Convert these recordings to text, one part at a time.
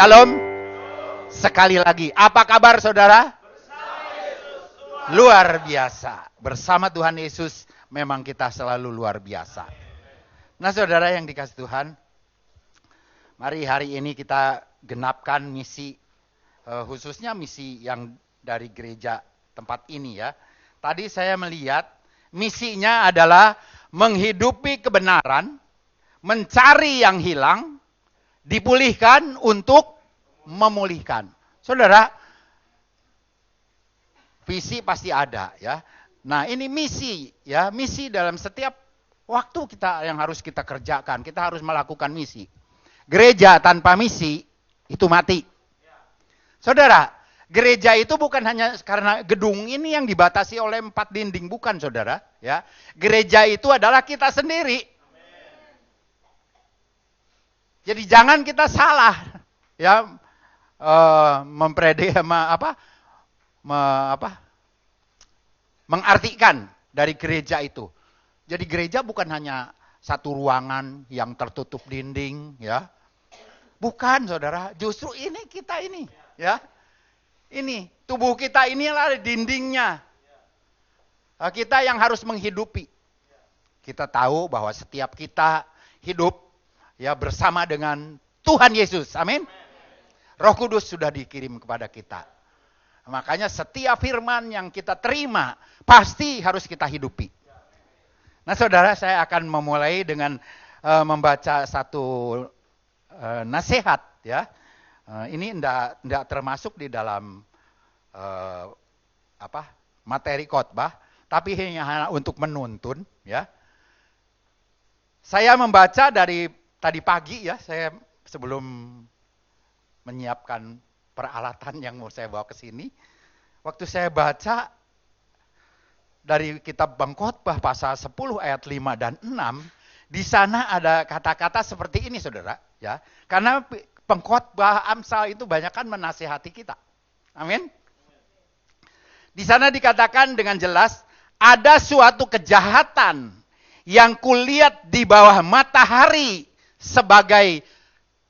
Shalom. Sekali lagi, apa kabar saudara? Luar biasa. Bersama Tuhan Yesus memang kita selalu luar biasa. Nah saudara yang dikasih Tuhan, mari hari ini kita genapkan misi, khususnya misi yang dari gereja tempat ini ya. Tadi saya melihat misinya adalah menghidupi kebenaran, mencari yang hilang, dipulihkan untuk memulihkan. Saudara, visi pasti ada ya. Nah ini misi ya, misi dalam setiap waktu kita yang harus kita kerjakan. Kita harus melakukan misi. Gereja tanpa misi itu mati. Saudara, gereja itu bukan hanya karena gedung ini yang dibatasi oleh 4 dinding, bukan saudara ya. Gereja itu adalah kita sendiri. Jadi jangan kita salah ya mengartikan dari gereja itu. Jadi gereja bukan hanya satu ruangan yang tertutup dinding ya. Bukan saudara, justru ini kita ini ya. Ini tubuh kita inilah dindingnya. Kita yang harus menghidupi. Kita tahu bahwa setiap kita hidup ya bersama dengan Tuhan Yesus. Amin. Roh Kudus sudah dikirim kepada kita. Makanya setiap firman yang kita terima pasti harus kita hidupi. Nah saudara, saya akan memulai dengan membaca satu nasihat ya. Ini enggak termasuk di dalam materi khotbah, tapi hanya untuk menuntun ya. Saya membaca dari tadi pagi ya, saya sebelum menyiapkan peralatan yang mau saya bawa ke sini, waktu saya baca dari kitab Pengkhotbah pasal 10 ayat 5 dan 6, di sana ada kata-kata seperti ini saudara ya. Karena pengkhotbah Amsal itu banyak kan menasihati kita. Amin. Di sana dikatakan dengan jelas, ada suatu kejahatan yang kulihat di bawah matahari sebagai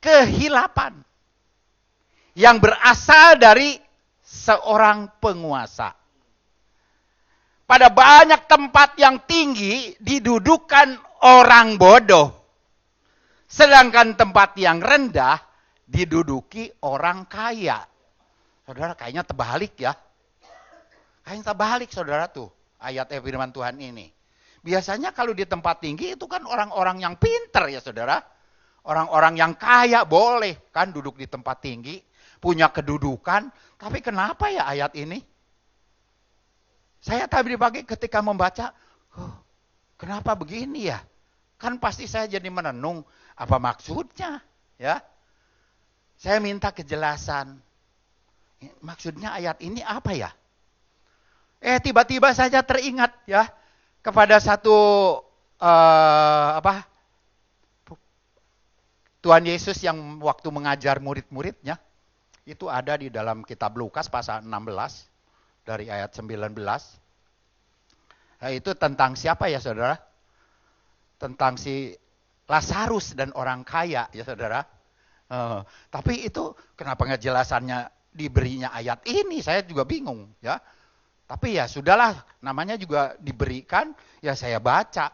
kehilapan yang berasal dari seorang penguasa. Pada banyak tempat yang tinggi didudukan orang bodoh, sedangkan tempat yang rendah diduduki orang kaya. Saudara, kayaknya terbalik ya. Kayaknya terbalik saudara tuh ayat firman Tuhan ini. Biasanya kalau di tempat tinggi itu kan orang-orang yang pinter ya saudara. Orang-orang yang kaya boleh kan duduk di tempat tinggi, punya kedudukan. Tapi kenapa ya ayat ini? Saya tadi pagi ketika membaca, kenapa begini ya? Kan pasti saya jadi menenung, apa maksudnya? Ya, saya minta kejelasan. Maksudnya ayat ini apa ya? Tiba-tiba saja teringat ya kepada satu Tuhan Yesus yang waktu mengajar murid-muridnya, itu ada di dalam kitab Lukas pasal 16 dari ayat 19. Nah, itu tentang siapa ya saudara? Tentang si Lazarus dan orang kaya ya saudara. Tapi itu kenapa ngejelasannya diberinya ayat ini? Saya juga bingung ya. Tapi ya sudahlah, namanya juga diberikan, ya saya baca.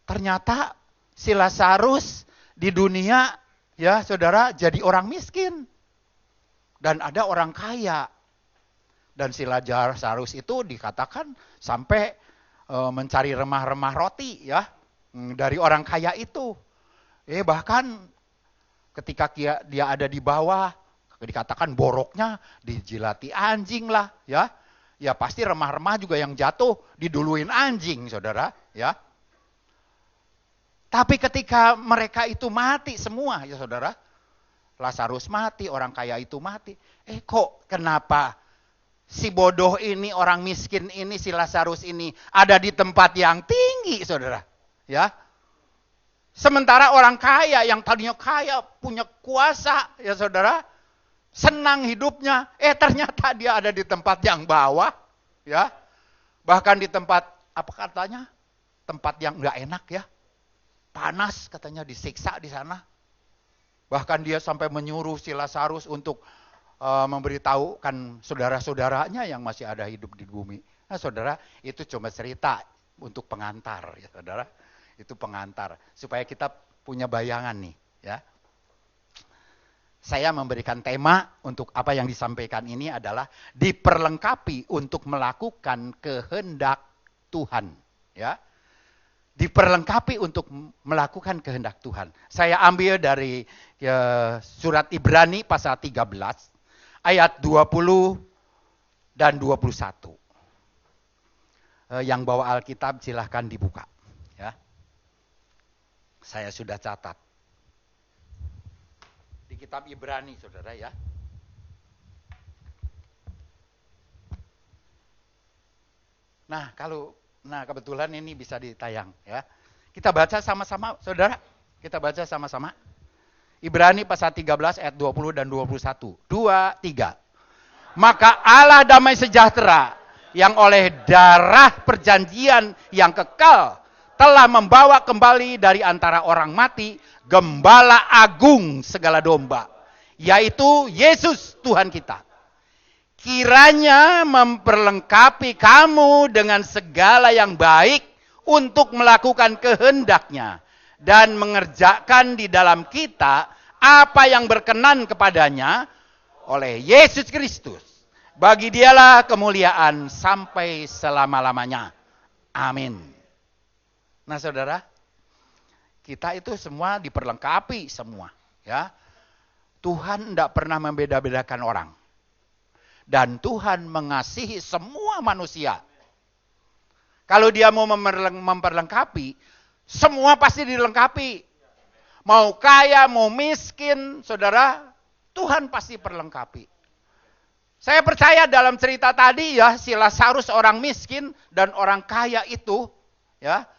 Ternyata si Lazarus di dunia ya saudara jadi orang miskin. Dan ada orang kaya. Dan si Lazarus itu dikatakan sampai mencari remah-remah roti ya dari orang kaya itu. Bahkan ketika dia ada di bawah, dikatakan boroknya dijilati anjing lah ya. Ya pasti remah-remah juga yang jatuh diduluin anjing saudara ya. Tapi ketika mereka itu mati semua ya saudara, Lazarus mati, orang kaya itu mati. Kok kenapa si bodoh ini, orang miskin ini, si Lazarus ini ada di tempat yang tinggi saudara? Ya. Sementara orang kaya yang tadinya kaya, punya kuasa ya saudara, senang hidupnya, ternyata dia ada di tempat yang bawah ya. Bahkan di tempat apa katanya? Tempat yang enggak enak ya. Panas katanya, disiksa di sana. Bahkan dia sampai menyuruh si Lazarus untuk memberitahukan saudara-saudaranya yang masih ada hidup di bumi. Nah, saudara, itu cuma cerita untuk pengantar, ya saudara. Itu pengantar supaya kita punya bayangan nih, ya. Saya memberikan tema untuk apa yang disampaikan ini adalah diperlengkapi untuk melakukan kehendak Tuhan, ya. Diperlengkapi untuk melakukan kehendak Tuhan. Saya ambil dari surat Ibrani pasal 13 ayat 20 dan 21. Yang bawa Alkitab silahkan dibuka, ya. Saya sudah catat. Di kitab Ibrani, saudara, ya. Nah, kebetulan ini bisa ditayang, ya. Kita baca sama-sama, saudara. Kita baca sama-sama. Ibrani pasal 13 ayat 20 dan 21. 2, 3. Maka Allah damai sejahtera yang oleh darah perjanjian yang kekal telah membawa kembali dari antara orang mati gembala agung segala domba, yaitu Yesus Tuhan kita. Kiranya memperlengkapi kamu dengan segala yang baik untuk melakukan kehendak-Nya dan mengerjakan di dalam kita apa yang berkenan kepadanya oleh Yesus Kristus. Bagi Dialah kemuliaan sampai selama-lamanya. Amin. Nah, saudara, kita itu semua diperlengkapi semua, ya. Tuhan tidak pernah membeda-bedakan orang. Dan Tuhan mengasihi semua manusia. Kalau Dia mau memperlengkapi, semua pasti dilengkapi. Mau kaya, mau miskin, saudara, Tuhan pasti perlengkapi. Saya percaya dalam cerita tadi, ya, si Lazarus orang miskin dan orang kaya itu, ya,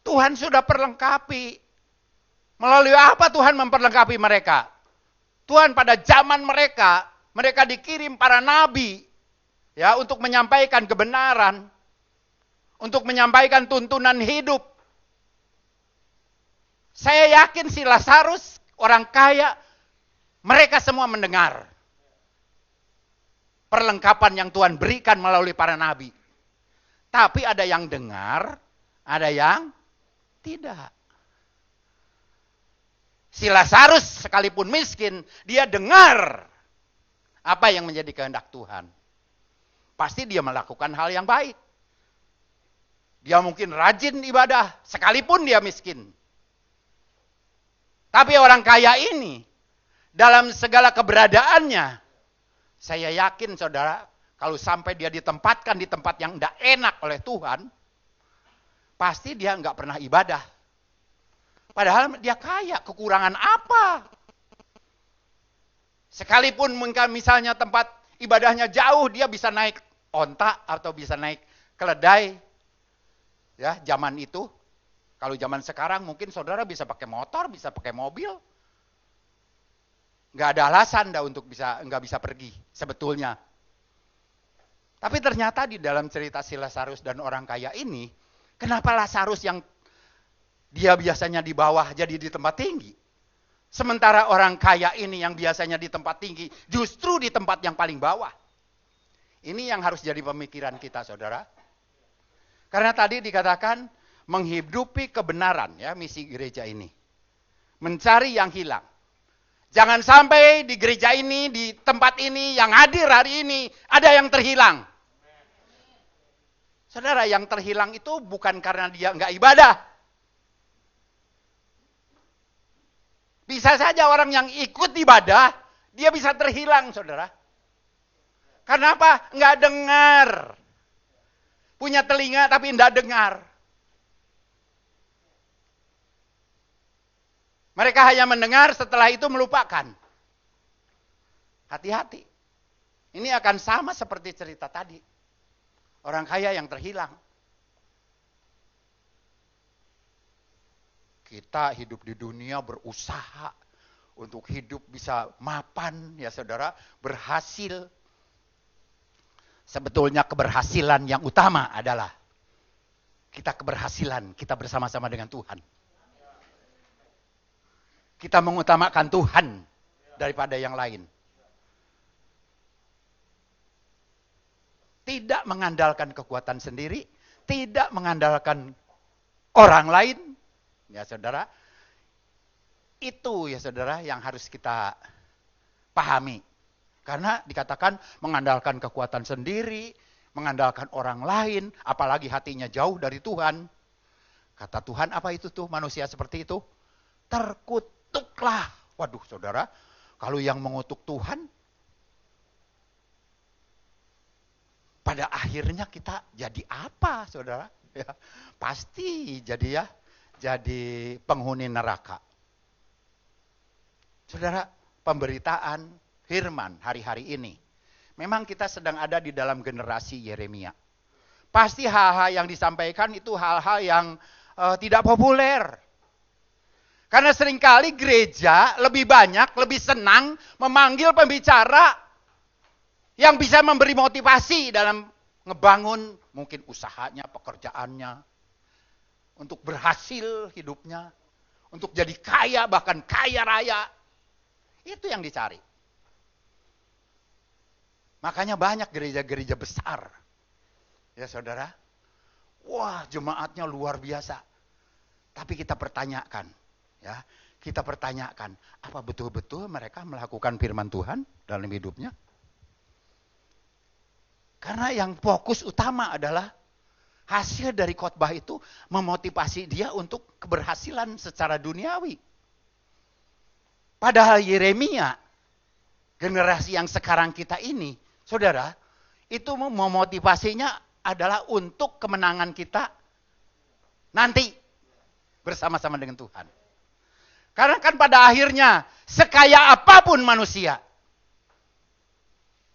Tuhan sudah perlengkapi. Melalui apa Tuhan memperlengkapi mereka? Tuhan pada zaman mereka dikirim para nabi, ya, untuk menyampaikan kebenaran, untuk menyampaikan tuntunan hidup. Saya yakin si Lazarus, orang kaya, mereka semua mendengar perlengkapan yang Tuhan berikan melalui para nabi. Tapi ada yang dengar, ada yang tidak. Si Lazarus sekalipun miskin, dia dengar apa yang menjadi kehendak Tuhan. Pasti dia melakukan hal yang baik. Dia mungkin rajin ibadah, sekalipun dia miskin. Tapi orang kaya ini, dalam segala keberadaannya, saya yakin saudara, kalau sampai dia ditempatkan di tempat yang tidak enak oleh Tuhan, pasti dia nggak pernah ibadah. Padahal dia kaya, kekurangan apa? Sekalipun misalnya tempat ibadahnya jauh, dia bisa naik onta atau bisa naik keledai. Ya, zaman itu. Kalau zaman sekarang mungkin saudara bisa pakai motor, bisa pakai mobil. Nggak ada alasan untuk nggak bisa pergi sebetulnya. Tapi ternyata di dalam cerita si Lazarus dan orang kaya ini, kenapa Lazarus yang dia biasanya di bawah jadi di tempat tinggi? Sementara orang kaya ini yang biasanya di tempat tinggi justru di tempat yang paling bawah. Ini yang harus jadi pemikiran kita, saudara. Karena tadi dikatakan menghidupi kebenaran, ya, misi gereja ini. Mencari yang hilang. Jangan sampai di gereja ini, di tempat ini, yang hadir hari ini, ada yang terhilang. Saudara, yang terhilang itu bukan karena dia nggak ibadah. Bisa saja orang yang ikut ibadah, dia bisa terhilang, saudara. Karena apa? Nggak dengar. Punya telinga tapi nggak dengar. Mereka hanya mendengar, setelah itu melupakan. Hati-hati. Ini akan sama seperti cerita tadi. Orang kaya yang terhilang. Kita hidup di dunia berusaha untuk hidup bisa mapan, ya saudara, berhasil. Sebetulnya keberhasilan yang utama adalah kita keberhasilan, kita bersama-sama dengan Tuhan. Kita mengutamakan Tuhan daripada yang lain. Tidak mengandalkan kekuatan sendiri, tidak mengandalkan orang lain. Ya saudara, itu ya saudara yang harus kita pahami. Karena dikatakan mengandalkan kekuatan sendiri, mengandalkan orang lain, apalagi hatinya jauh dari Tuhan. Kata Tuhan apa itu tuh manusia seperti itu? Terkutuklah. Waduh saudara, kalau yang mengutuk Tuhan, pada akhirnya kita jadi apa saudara? Ya, pasti jadi penghuni neraka. Saudara, pemberitaan firman hari-hari ini, memang kita sedang ada di dalam generasi Yeremia. Pasti hal-hal yang disampaikan itu hal-hal yang tidak populer. Karena seringkali gereja lebih banyak, lebih senang memanggil pembicara yang bisa memberi motivasi dalam ngebangun mungkin usahanya, pekerjaannya, untuk berhasil hidupnya, untuk jadi kaya, bahkan kaya raya. Itu yang dicari. Makanya banyak gereja-gereja besar. Ya saudara, wah jemaatnya luar biasa. Tapi kita pertanyakan, ya, kita pertanyakan, apa betul-betul mereka melakukan firman Tuhan dalam hidupnya? Karena yang fokus utama adalah hasil dari khotbah itu memotivasi dia untuk keberhasilan secara duniawi. Padahal Yeremia, generasi yang sekarang kita ini, saudara, itu memotivasinya adalah untuk kemenangan kita nanti bersama-sama dengan Tuhan. Karena kan pada akhirnya sekaya apapun manusia,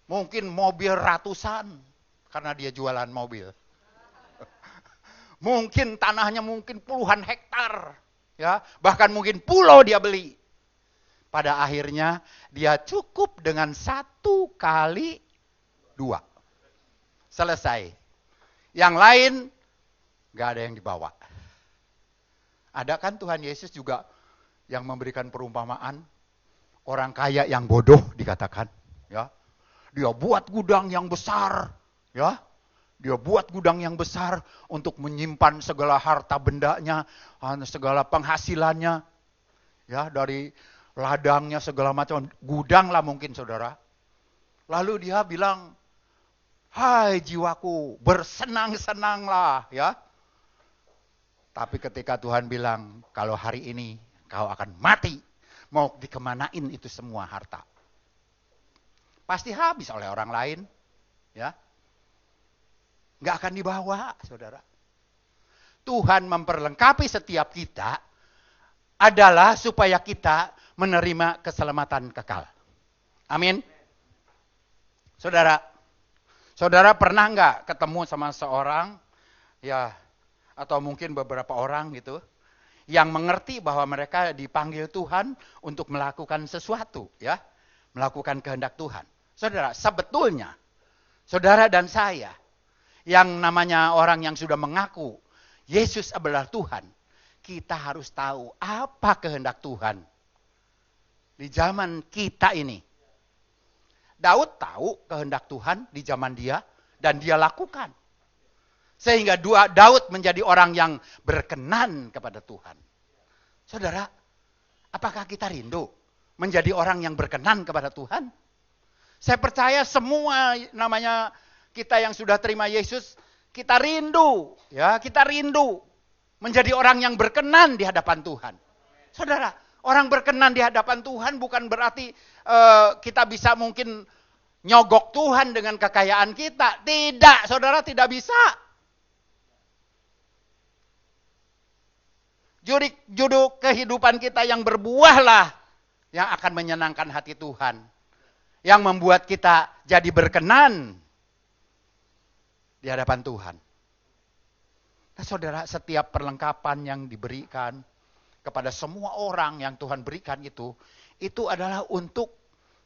mungkin mobil ratusan karena dia jualan mobil. Mungkin tanahnya mungkin puluhan hektar, ya, bahkan mungkin pulau dia beli. Pada akhirnya dia cukup dengan 1 kali 2. Selesai. Yang lain gak ada yang dibawa. Ada kan Tuhan Yesus juga yang memberikan perumpamaan orang kaya yang bodoh dikatakan, ya. Dia buat gudang yang besar, ya. Dia buat gudang yang besar untuk menyimpan segala harta bendanya, segala penghasilannya, ya, dari ladangnya segala macam, gudang lah mungkin saudara. Lalu dia bilang, hai jiwaku, bersenang-senanglah, ya. Tapi ketika Tuhan bilang, kalau hari ini kau akan mati, mau dikemanain itu semua harta? Pasti habis oleh orang lain, ya. Nggak akan dibawa, saudara. Tuhan memperlengkapi setiap kita adalah supaya kita menerima keselamatan kekal. Amin. Saudara, saudara pernah nggak ketemu sama seorang, ya, atau mungkin beberapa orang gitu, yang mengerti bahwa mereka dipanggil Tuhan untuk melakukan sesuatu, ya, melakukan kehendak Tuhan. Saudara, sebetulnya, saudara dan saya, yang namanya orang yang sudah mengaku Yesus adalah Tuhan, kita harus tahu apa kehendak Tuhan di zaman kita ini. Daud tahu kehendak Tuhan di zaman dia dan dia lakukan. Sehingga Daud menjadi orang yang berkenan kepada Tuhan. Saudara, apakah kita rindu menjadi orang yang berkenan kepada Tuhan? Saya percaya semua namanya kita yang sudah terima Yesus, kita rindu, ya, kita rindu menjadi orang yang berkenan di hadapan Tuhan. Saudara, orang berkenan di hadapan Tuhan bukan berarti kita bisa mungkin nyogok Tuhan dengan kekayaan kita. Tidak, saudara, tidak bisa. Judul kehidupan kita yang berbuahlah yang akan menyenangkan hati Tuhan. Yang membuat kita jadi berkenan di hadapan Tuhan. Nah, saudara, setiap perlengkapan yang diberikan kepada semua orang yang Tuhan berikan itu adalah untuk,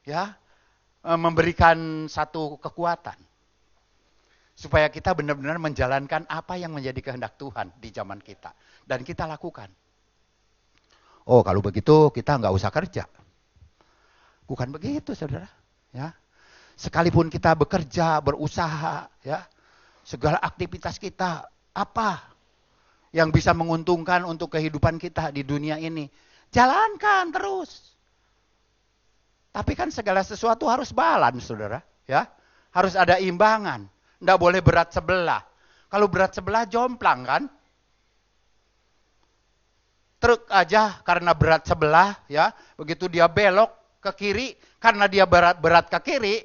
ya, memberikan satu kekuatan supaya kita benar-benar menjalankan apa yang menjadi kehendak Tuhan di zaman kita dan kita lakukan. Oh, kalau begitu kita nggak usah kerja. Bukan begitu, saudara. Ya, sekalipun kita bekerja, berusaha, ya, segala aktivitas kita, apa yang bisa menguntungkan untuk kehidupan kita di dunia ini, jalankan terus. Tapi kan segala sesuatu harus balance, saudara. Ya, harus ada imbangan. Nggak boleh berat sebelah. Kalau berat sebelah jomplang kan. Truk aja karena berat sebelah, ya, begitu dia belok ke kiri, karena dia berat ke kiri,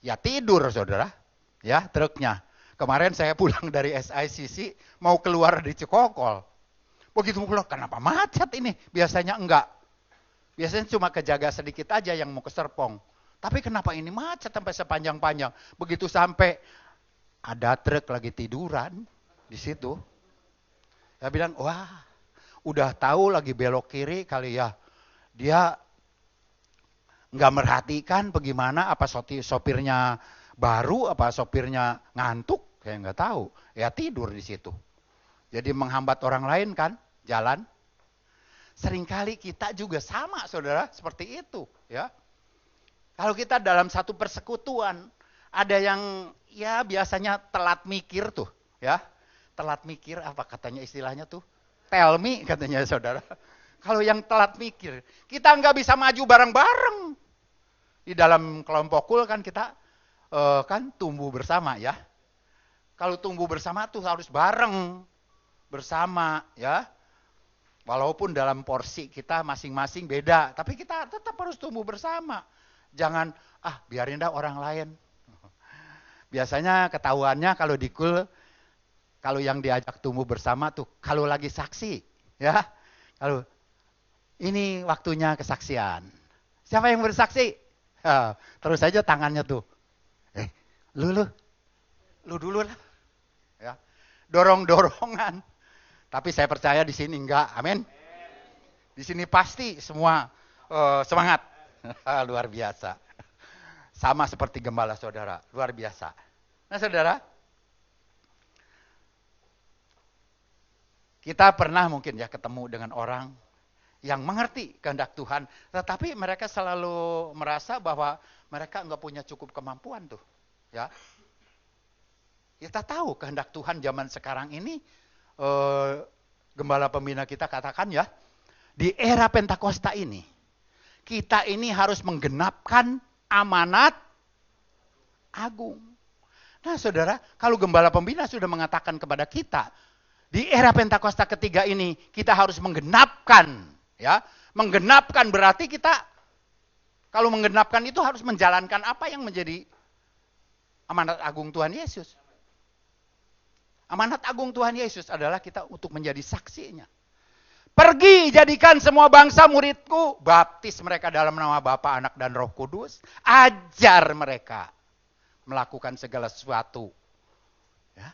ya tidur, saudara. Ya, truknya. Kemarin saya pulang dari SICC, mau keluar di Cikokol. Begitu pulang, kenapa macet ini? Biasanya enggak. Biasanya cuma kejaga sedikit aja yang mau ke Serpong. Tapi kenapa ini macet sampai sepanjang-panjang? Begitu sampai, ada truk lagi tiduran di situ. Saya bilang, wah, udah tahu lagi belok kiri kali ya. Dia nggak merhatikan bagaimana, apa sopirnya baru, apa sopirnya ngantuk, saya nggak tahu. Ya tidur di situ. Jadi menghambat orang lain kan, jalan. Seringkali kita juga sama, saudara, seperti itu. Ya, kalau kita dalam satu persekutuan, ada yang ya biasanya telat mikir tuh, ya. Telat mikir, apa katanya istilahnya tuh? Tell me katanya, saudara. Kalau yang telat mikir, kita nggak bisa maju bareng-bareng. Di dalam kelompok kul kan kita kan tumbuh bersama, ya. Kalau tumbuh bersama tuh harus bareng, bersama, ya. Walaupun dalam porsi kita masing-masing beda, tapi kita tetap harus tumbuh bersama. Jangan, biarin dah orang lain. Biasanya ketahuannya kalau di kul, kalau yang diajak tumbuh bersama tuh, kalau lagi saksi, ya, kalau ini waktunya kesaksian. Siapa yang bersaksi? Terus saja tangannya tuh. Lu dulu lah. Ya, dorong-dorongan. Tapi saya percaya di sini enggak, amin. Di sini pasti semua semangat, luar biasa. Sama seperti gembala saudara, luar biasa. Nah saudara, kita pernah mungkin ya ketemu dengan orang yang mengerti kehendak Tuhan, tetapi mereka selalu merasa bahwa mereka enggak punya cukup kemampuan tuh, ya. Kita tahu kehendak Tuhan zaman sekarang ini, gembala pembina kita katakan ya, di era Pentakosta ini, kita ini harus menggenapkan amanat agung. Nah saudara, kalau gembala pembina sudah mengatakan kepada kita, di era Pentakosta ketiga ini kita harus menggenapkan, ya. Menggenapkan berarti kita, kalau menggenapkan itu harus menjalankan apa yang menjadi amanat agung Tuhan Yesus. Amanat agung Tuhan Yesus adalah kita untuk menjadi saksinya. Pergi jadikan semua bangsa muridku, baptis mereka dalam nama Bapa, Anak dan Roh Kudus, ajar mereka melakukan segala sesuatu. Ya.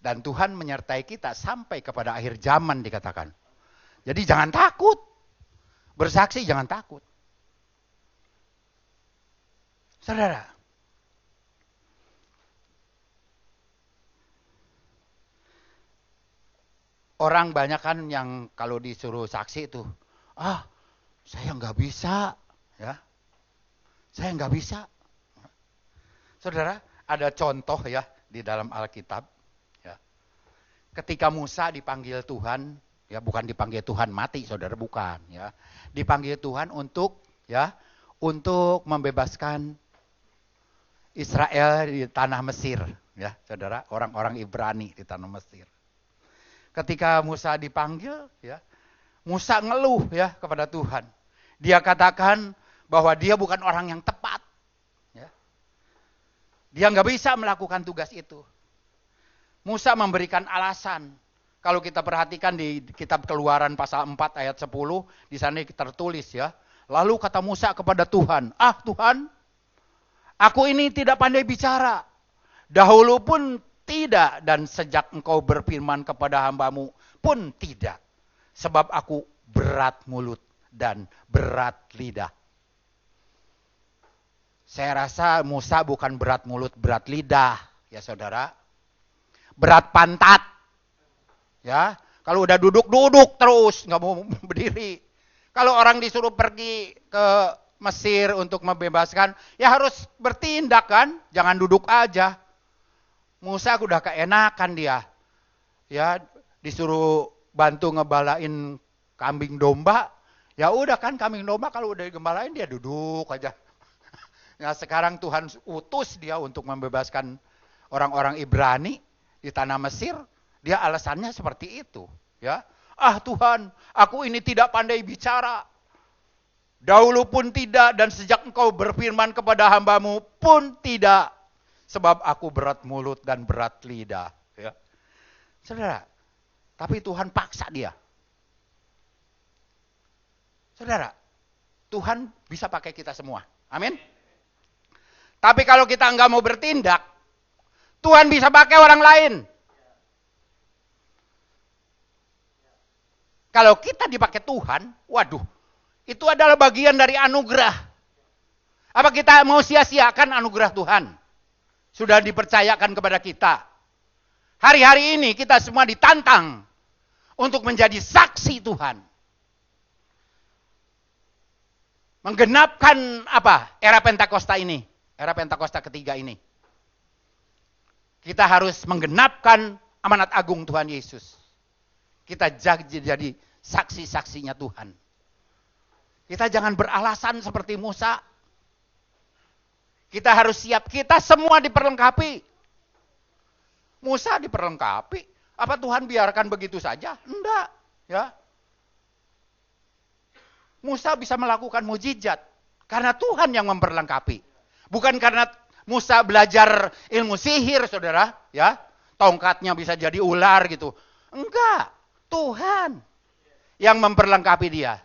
Dan Tuhan menyertai kita sampai kepada akhir zaman dikatakan. Jadi jangan takut. Bersaksi jangan takut. Saudara. Orang banyak kan yang kalau disuruh saksi itu, saya nggak bisa. Ya. Saya nggak bisa. Saudara, ada contoh ya di dalam Alkitab. Ketika Musa dipanggil Tuhan, ya bukan dipanggil Tuhan mati, saudara, bukan, ya. Dipanggil Tuhan untuk membebaskan Israel di tanah Mesir, ya, saudara, orang-orang Ibrani di tanah Mesir. Ketika Musa dipanggil, ya, Musa ngeluh ya kepada Tuhan. Dia katakan bahwa dia bukan orang yang tepat, ya. Dia nggak bisa melakukan tugas itu. Musa memberikan alasan. Kalau kita perhatikan di kitab Keluaran pasal 4 ayat 10, di sana tertulis ya. Lalu kata Musa kepada Tuhan, Tuhan, aku ini tidak pandai bicara. Dahulu pun tidak, dan sejak engkau berfirman kepada hambamu pun tidak. Sebab aku berat mulut dan berat lidah. Saya rasa Musa bukan berat mulut, berat lidah, ya saudara. Berat pantat. Ya, Kalau udah duduk terus, nggak mau berdiri. Kalau orang disuruh pergi ke Mesir untuk membebaskan, ya harus bertindak kan, jangan duduk aja. Musa udah keenakan dia, ya disuruh bantu ngebalain kambing domba, ya udah kan kambing domba kalau udah digembalain dia duduk aja. Nah sekarang Tuhan utus dia untuk membebaskan orang-orang Ibrani di tanah Mesir, dia alasannya seperti itu, ya. Ah Tuhan, aku ini tidak pandai bicara. Dahulu pun tidak, dan sejak engkau berfirman kepada hambamu pun tidak. Sebab aku berat mulut dan berat lidah. Ya. Saudara, tapi Tuhan paksa dia. Saudara, Tuhan bisa pakai kita semua. Amin. Tapi kalau kita enggak mau bertindak, Tuhan bisa pakai orang lain. Kalau kita dipakai Tuhan, waduh, itu adalah bagian dari anugerah. Apa kita mau sia-siakan anugerah Tuhan? Sudah dipercayakan kepada kita. Hari-hari ini kita semua ditantang untuk menjadi saksi Tuhan. Menggenapkan apa? Era Pentakosta ini. Era Pentakosta ketiga ini. Kita harus menggenapkan amanat agung Tuhan Yesus. Kita jadi saksi-saksinya Tuhan. Kita jangan beralasan seperti Musa. Kita harus siap, kita semua diperlengkapi. Musa diperlengkapi. Apa Tuhan biarkan begitu saja? Enggak, ya. Musa bisa melakukan mujizat karena Tuhan yang memperlengkapi. Bukan karena Musa belajar ilmu sihir, Saudara, ya. Tongkatnya bisa jadi ular gitu. Enggak, Tuhan yang memperlengkapi dia.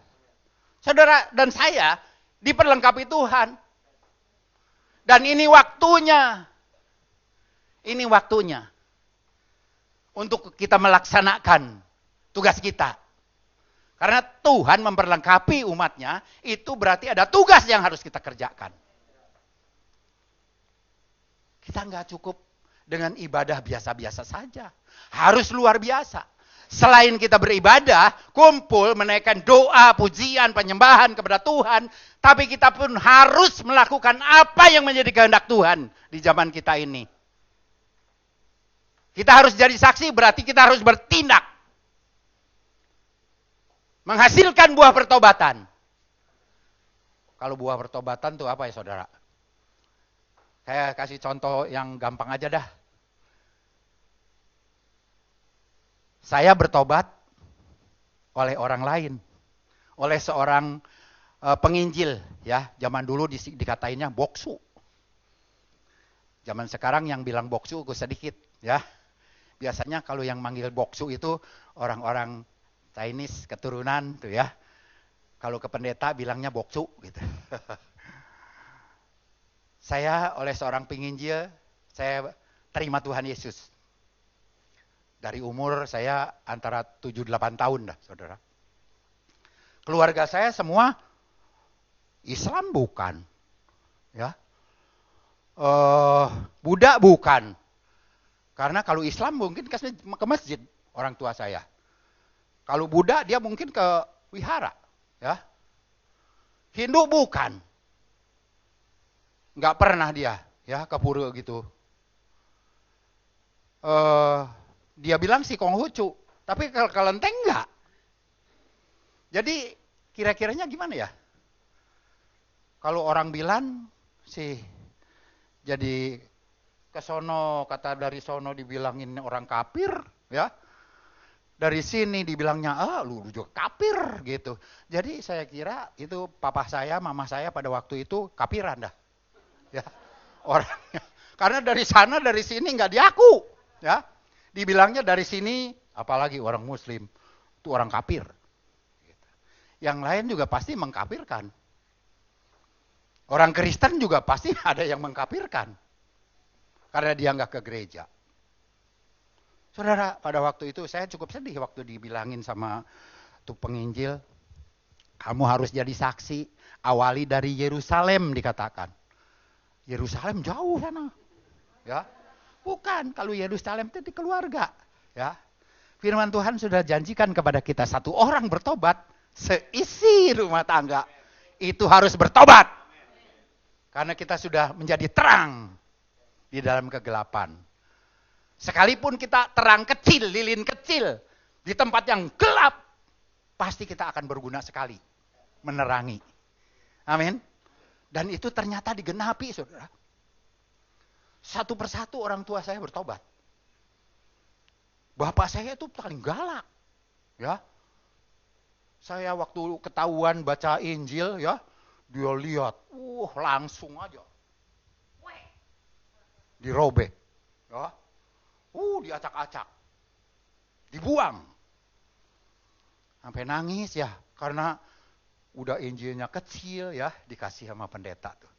Saudara dan saya diperlengkapi Tuhan. Dan ini waktunya. Ini waktunya. Untuk kita melaksanakan tugas kita. Karena Tuhan memperlengkapi umatnya, itu berarti ada tugas yang harus kita kerjakan. Kita nggak cukup dengan ibadah biasa-biasa saja. Harus luar biasa. Selain kita beribadah, kumpul, menaikkan doa, pujian, penyembahan kepada Tuhan, tapi kita pun harus melakukan apa yang menjadi kehendak Tuhan di zaman kita ini. Kita harus jadi saksi, berarti kita harus bertindak. Menghasilkan buah pertobatan. Kalau buah pertobatan itu apa ya Saudara? Saya kasih contoh yang gampang aja dah. Saya bertobat oleh orang lain, oleh seorang penginjil, ya. Zaman dulu dikatainnya boksu. Zaman sekarang yang bilang boksu gue sedikit, ya. Biasanya kalau yang manggil boksu itu orang-orang Chinese keturunan tuh ya. Kalau ke pendeta bilangnya boksu gitu. Saya oleh seorang penginjil, saya terima Tuhan Yesus. Dari umur saya antara 7-8 tahun dah, Saudara. Keluarga saya semua Islam bukan. Ya. Buddha bukan. Karena kalau Islam mungkin ke masjid orang tua saya. Kalau Buddha dia mungkin ke wihara, ya. Hindu bukan. Enggak pernah dia, ya, ke pura gitu. Dia bilang si Konghucu, tapi kalau kelenteng enggak. Jadi kira-kiranya gimana ya? Kalau orang bilang sih jadi kesono, kata dari sono dibilangin orang kafir, ya. Dari sini dibilangnya, lu juga kafir gitu. Jadi saya kira itu papa saya, mama saya pada waktu itu kafiran dah. Ya. Orangnya. Karena dari sana, dari sini enggak diaku, ya. Dibilangnya dari sini, apalagi orang muslim, itu orang kafir. Yang lain juga pasti mengkafirkan. Orang Kristen juga pasti ada yang mengkafirkan. Karena dia nggak ke gereja. Saudara, pada waktu itu saya cukup sedih waktu dibilangin sama tuh penginjil, kamu harus jadi saksi, awali dari Yerusalem dikatakan. Yerusalem jauh sana. Ya. Bukan, kalau Yerusalem itu di keluarga, ya. Firman Tuhan sudah janjikan kepada kita, satu orang bertobat, seisi rumah tangga itu harus bertobat. Karena kita sudah menjadi terang di dalam kegelapan. Sekalipun kita terang kecil, lilin kecil, di tempat yang gelap, pasti kita akan berguna sekali menerangi. Amin. Dan itu ternyata digenapi, saudara. Satu persatu orang tua saya bertobat. Bapak saya itu paling galak. Ya. Saya waktu ketahuan baca Injil, ya, dia lihat, langsung aja dirobek. Ya. Diacak-acak. Dibuang. Sampai nangis ya, karena udah Injilnya kecil ya, dikasih sama pendeta tuh.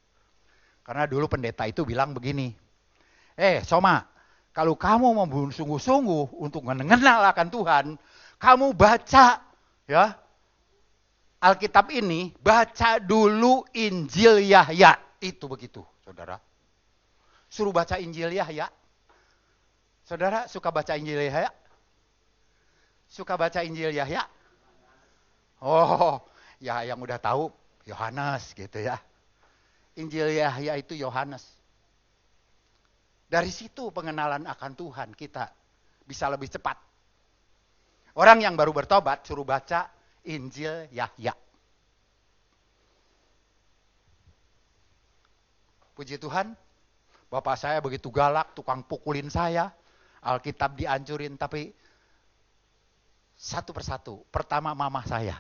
Karena dulu pendeta itu bilang begini, Soma, kalau kamu mau sungguh-sungguh untuk mengenal akan Tuhan, kamu baca ya Alkitab ini, baca dulu Injil Yahya. Itu begitu, saudara. Suruh baca Injil Yahya. Saudara suka baca Injil Yahya? Suka baca Injil Yahya? Oh, ya yang udah tahu Yohanes gitu ya. Injil Yahya itu Yohanes. Dari situ pengenalan akan Tuhan kita bisa lebih cepat. Orang yang baru bertobat suruh baca Injil Yahya. Puji Tuhan, bapak saya begitu galak, tukang pukulin saya, Alkitab dihancurin, tapi satu persatu. Pertama mama saya.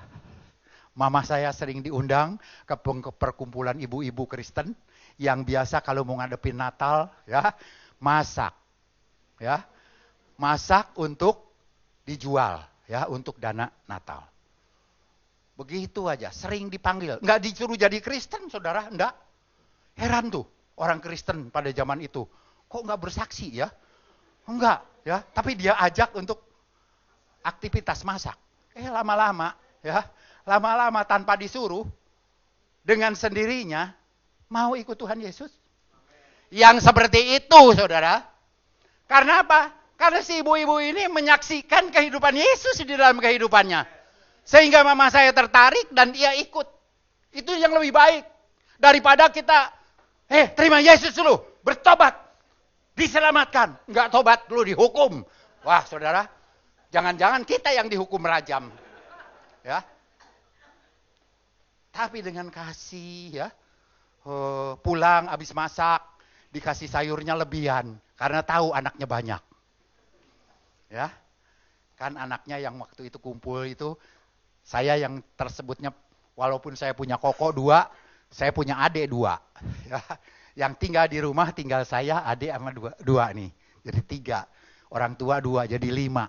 Mama saya sering diundang ke perkumpulan ibu-ibu Kristen yang biasa kalau mau ngadepin Natal ya, masak. Ya. Masak untuk dijual ya, untuk dana Natal. Begitu aja, sering dipanggil. Enggak disuruh jadi Kristen, saudara, enggak. Heran tuh orang Kristen pada zaman itu. Kok enggak bersaksi ya? Enggak, ya. Tapi dia ajak untuk aktivitas masak. Lama-lama ya, lama-lama tanpa disuruh, dengan sendirinya mau ikut Tuhan Yesus. Yang seperti itu, saudara. Karena apa? Karena si ibu-ibu ini menyaksikan kehidupan Yesus di dalam kehidupannya. Sehingga mama saya tertarik dan dia ikut. Itu yang lebih baik. Daripada kita, terima Yesus dulu, bertobat, diselamatkan. Enggak tobat dulu dihukum. Wah, saudara, jangan-jangan kita yang dihukum rajam. Ya. Tapi dengan kasih ya, pulang habis masak, dikasih sayurnya lebihan. Karena tahu anaknya banyak. Ya, kan anaknya yang waktu itu kumpul itu, saya yang tersebutnya, walaupun saya punya koko 2, saya punya adik 2. Ya, yang tinggal di rumah tinggal saya, adik sama 2 nih. Jadi 3. Orang tua 2, jadi 5.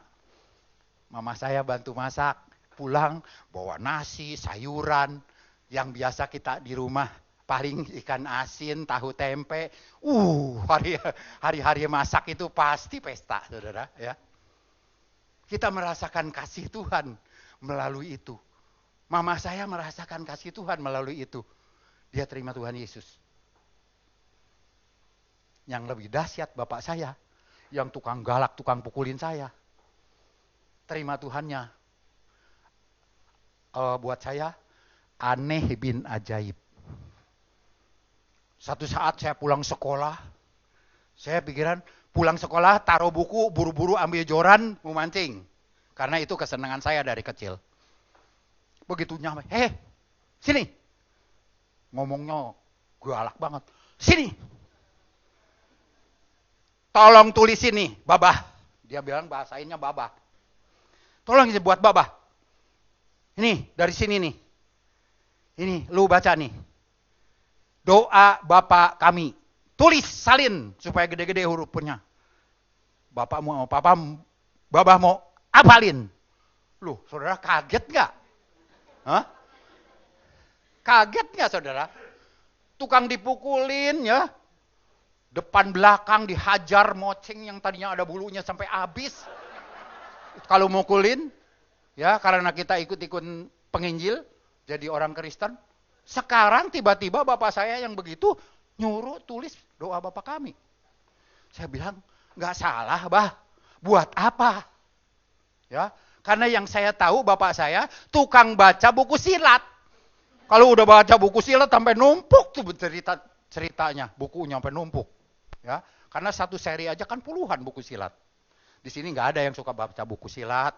Mama saya bantu masak, pulang bawa nasi, sayuran, yang biasa kita di rumah paling ikan asin, tahu tempe. Hari-hari masak itu pasti pesta, saudara. Ya. Kita merasakan kasih Tuhan melalui itu. Mama saya merasakan kasih Tuhan melalui itu. Dia terima Tuhan Yesus. Yang lebih dahsyat bapak saya, yang tukang galak, tukang pukulin saya, terima Tuhannya. Buat saya, aneh bin ajaib. Satu saat saya pulang sekolah, saya pikiran pulang sekolah taruh buku, buru-buru ambil joran, mau mancing. Karena itu kesenangan saya dari kecil. Begitu nyampe, sini. Ngomongnya galak banget. Sini. Tolong tulis ini, babah. Dia bilang bahasainnya babah. Tolong buat babah. Ini, dari sini nih. Ini, lu baca nih. Doa Bapa kami. Tulis, salin, supaya gede-gede hurufnya. Babah mau apalin. Loh, saudara kaget nggak? Hah? Kaget nggak, saudara? Tukang dipukulin ya. Depan belakang dihajar moceng yang tadinya ada bulunya sampai habis. Kalau mukulin, ya karena kita ikut-ikut penginjil, jadi orang Kristen. Sekarang tiba-tiba bapak saya yang begitu nyuruh tulis doa Bapa kami. Saya bilang, nggak salah, Bah. Buat apa? Ya, karena yang saya tahu bapak saya tukang baca buku silat. Kalau udah baca buku silat sampai numpuk tuh ceritanya, bukunya sampai numpuk. Ya, karena satu seri aja kan puluhan buku silat. Di sini nggak ada yang suka baca buku silat.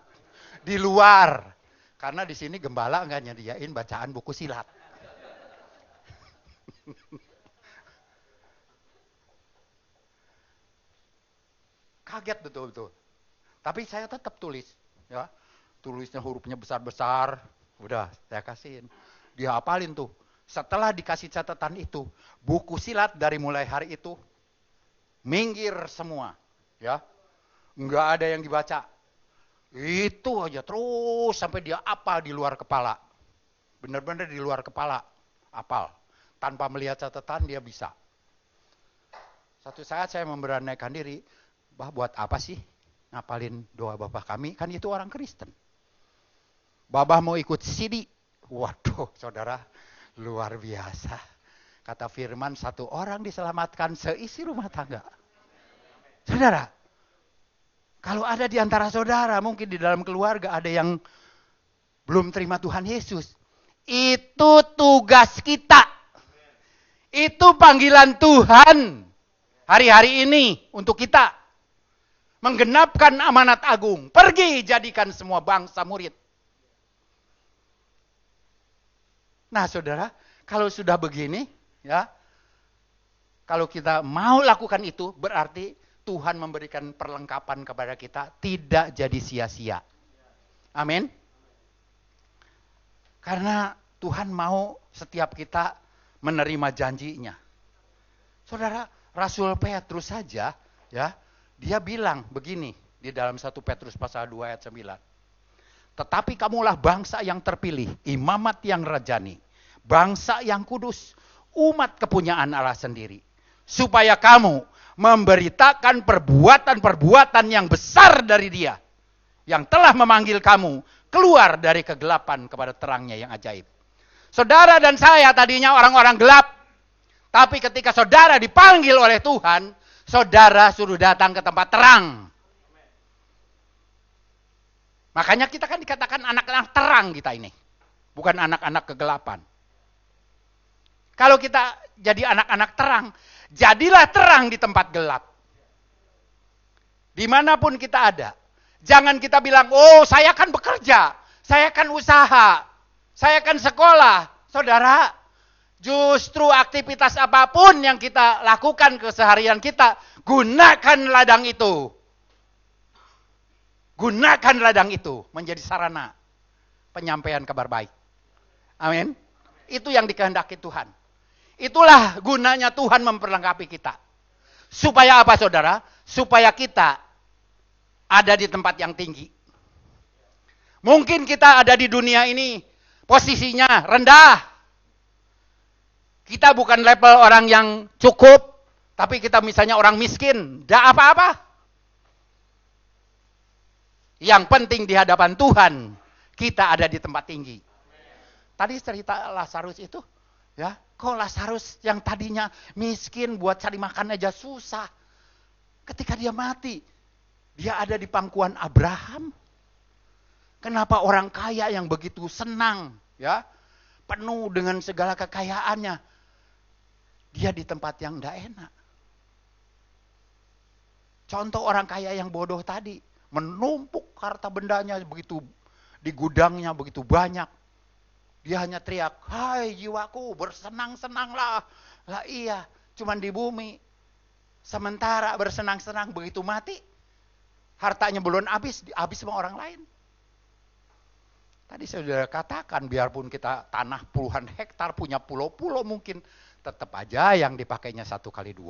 Di luar, karena di sini gembala nggak nyediain bacaan buku silat. Kaget betul-betul. Tapi saya tetap tulis, ya. Tulisnya hurufnya besar-besar, udah saya kasihin. Dia hafalin tuh. Setelah dikasih catatan itu, buku silat dari mulai hari itu minggir semua, ya. Nggak ada yang dibaca. Itu aja terus sampai dia apal di luar kepala. Benar-benar di luar kepala, apal. Tanpa melihat catatan dia bisa. Satu saat saya memberanikan diri, bah buat apa sih ngapalin doa Bapak kami? Kan itu orang Kristen. Babah mau ikut sidi. Waduh, saudara, luar biasa. Kata firman, satu orang diselamatkan seisi rumah tangga. Saudara, kalau ada di antara saudara, mungkin di dalam keluarga ada yang belum terima Tuhan Yesus. Itu tugas kita. Itu panggilan Tuhan hari-hari ini untuk kita. Menggenapkan amanat agung. Pergi jadikan semua bangsa murid. Nah saudara, kalau sudah begini, ya, kalau kita mau lakukan itu, berarti Tuhan memberikan perlengkapan kepada kita, tidak jadi sia-sia. Amin. Karena Tuhan mau setiap kita menerima janjinya. Saudara, Rasul Petrus saja, ya, dia bilang begini di dalam 1 Petrus pasal 2 ayat 9. Tetapi kamulah bangsa yang terpilih, imamat yang rajani, bangsa yang kudus, umat kepunyaan Allah sendiri. Supaya kamu memberitakan perbuatan-perbuatan yang besar dari Dia, yang telah memanggil kamu keluar dari kegelapan kepada terangnya yang ajaib. Saudara dan saya tadinya orang-orang gelap, tapi ketika saudara dipanggil oleh Tuhan, saudara suruh datang ke tempat terang. Makanya kita kan dikatakan anak-anak terang kita ini. Bukan anak-anak kegelapan. Kalau kita jadi anak-anak terang, jadilah terang di tempat gelap. Dimanapun kita ada. Jangan kita bilang, oh saya kan bekerja, saya kan usaha, saya kan sekolah. Saudara, justru aktivitas apapun yang kita lakukan keseharian kita, gunakan ladang itu. Gunakan ladang itu menjadi sarana penyampaian kabar baik. Amin. Itu yang dikehendaki Tuhan. Itulah gunanya Tuhan memperlengkapi kita. Supaya apa saudara? Supaya kita ada di tempat yang tinggi. Mungkin kita ada di dunia ini posisinya rendah. Kita bukan level orang yang cukup, tapi kita misalnya orang miskin, tidak apa-apa. Yang penting di hadapan Tuhan, kita ada di tempat tinggi. Tadi cerita Lazarus itu, ya, kok Lazarus yang tadinya miskin buat cari makan aja susah. Ketika dia mati, dia ada di pangkuan Abraham. Kenapa orang kaya yang begitu senang, ya, penuh dengan segala kekayaannya, dia di tempat yang tidak enak. Contoh orang kaya yang bodoh tadi, menumpuk harta bendanya begitu, di gudangnya begitu banyak. Dia hanya teriak, hai jiwaku bersenang-senanglah. Lah iya, cuman di bumi. Sementara bersenang-senang begitu mati, hartanya belum habis sama orang lain. Tadi saya sudah katakan, biarpun kita tanah puluhan hektar, punya pulau-pulau mungkin, tetap aja yang dipakainya 1x2.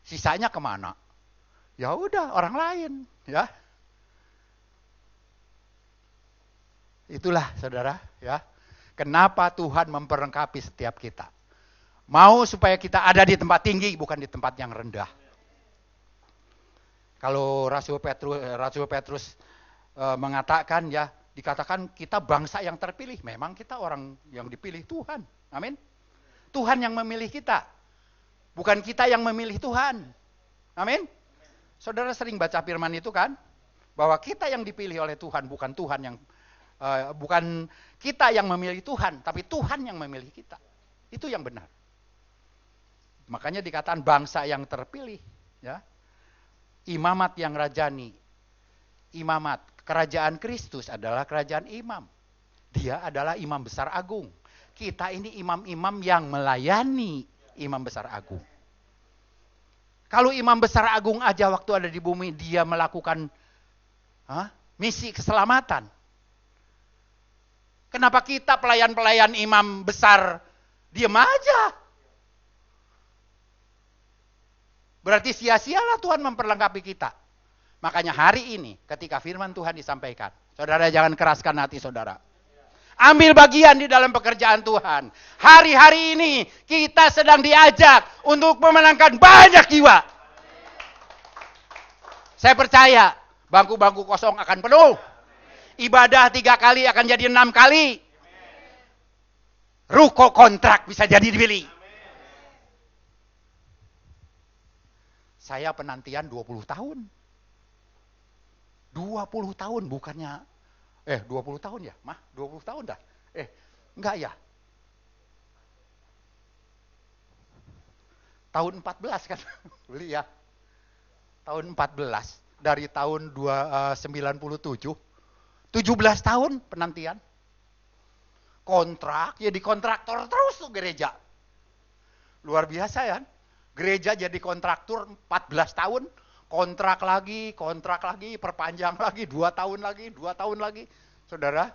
Sisanya kemana? Ya udah orang lain, ya. Itulah saudara, ya. Kenapa Tuhan memperlengkapi setiap kita? Mau supaya kita ada di tempat tinggi, bukan di tempat yang rendah. Kalau Rasul Petrus mengatakan, ya, dikatakan kita bangsa yang terpilih. Memang kita orang yang dipilih Tuhan. Amin. Tuhan yang memilih kita. Bukan kita yang memilih Tuhan. Amin. Saudara sering baca firman itu kan? Bahwa kita yang dipilih oleh Tuhan, bukan Tuhan yang bukan kita yang memilih Tuhan, tapi Tuhan yang memilih kita. Itu yang benar. Makanya dikatakan bangsa yang terpilih, ya. Imamat yang rajani. Imamat, kerajaan Kristus adalah kerajaan imam. Dia adalah imam besar agung. Kita ini imam-imam yang melayani imam besar agung. Kalau imam besar agung aja waktu ada di bumi dia melakukan misi keselamatan. Kenapa kita pelayan-pelayan imam besar diam aja? Berarti sia-sialah Tuhan memperlengkapi kita. Makanya hari ini ketika firman Tuhan disampaikan, saudara jangan keraskan hati saudara. Ambil bagian di dalam pekerjaan Tuhan. Hari-hari ini kita sedang diajak untuk memenangkan banyak jiwa. Saya percaya bangku-bangku kosong akan penuh. Ibadah 3 kali akan jadi 6 kali. Ruko kontrak bisa jadi dibeli. Saya penantian 20 tahun. 20 tahun bukannya 20 tahun ya? 20 tahun dah. Enggak ya? Tahun 14 kan beli ya. Tahun 14 dari tahun 97. 17 tahun penantian. Kontrak, jadi kontraktor terus tuh gereja. Luar biasa ya. Gereja jadi kontraktor 14 tahun. Kontrak lagi, perpanjang lagi, 2 tahun lagi, 2 tahun lagi. Saudara,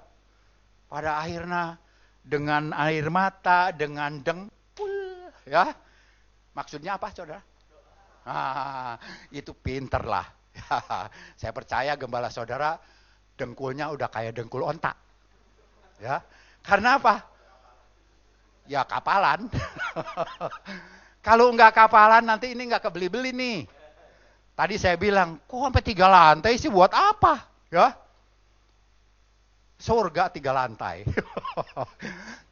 pada akhirnya dengan air mata, dengan dengkul, ya. Maksudnya apa, saudara? Itu pinter lah. Saya percaya gembala saudara, dengkulnya udah kayak dengkul onta. Ya, karena apa? Ya kapalan. Kalau enggak kapalan nanti ini enggak kebeli-beli nih. Tadi saya bilang, kok sampai 3 lantai sih buat apa? Ya. Surga 3 lantai.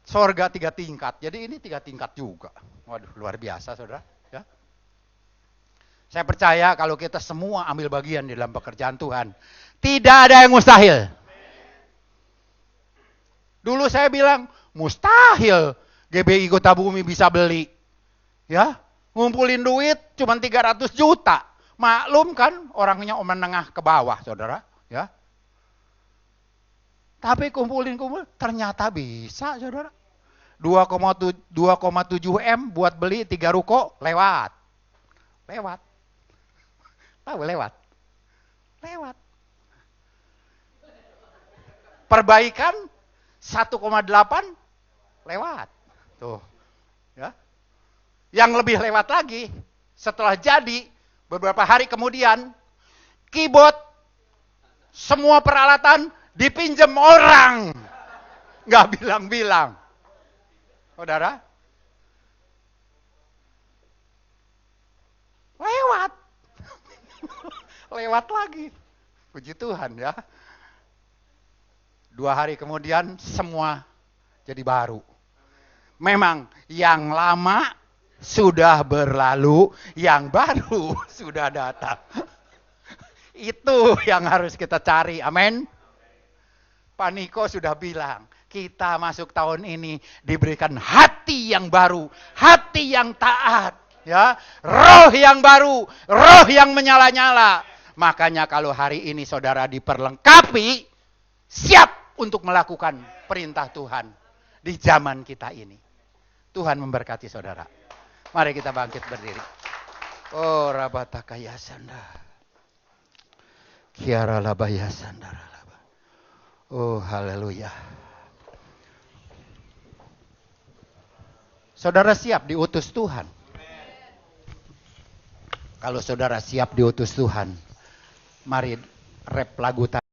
Surga 3 tingkat. Jadi ini 3 tingkat juga. Waduh, luar biasa saudara. Ya. Saya percaya kalau kita semua ambil bagian di dalam pekerjaan Tuhan, tidak ada yang mustahil. Dulu saya bilang, mustahil GBI Kota Bumi bisa beli. Ya, ngumpulin duit cuma 300 juta. Maklum kan orangnya menengah ke bawah, saudara. Ya. Tapi kumpul ternyata bisa, saudara. 2,7 M buat beli 3 ruko lewat. Tahu lewat. Perbaikan 1,8 lewat. Tuh. Ya. Yang lebih lewat lagi setelah jadi beberapa hari kemudian, keyboard, semua peralatan dipinjam orang. Nggak bilang-bilang. Saudara? Lewat. Lewat lagi. Puji Tuhan ya. 2 hari kemudian semua jadi baru. Memang yang lama sudah berlalu, yang baru sudah datang. Itu yang harus kita cari, amin. Pak Niko sudah bilang, kita masuk tahun ini diberikan hati yang baru, hati yang taat, ya, roh yang baru, roh yang menyala-nyala. Makanya kalau hari ini saudara diperlengkapi, siap untuk melakukan perintah Tuhan di zaman kita ini. Tuhan memberkati saudara. Mari kita bangkit berdiri. Oh, rabataka yasanda. Kiara labaya sandara laba. Oh, haleluya. Saudara siap diutus Tuhan? Kalau saudara siap diutus Tuhan, mari rap lagu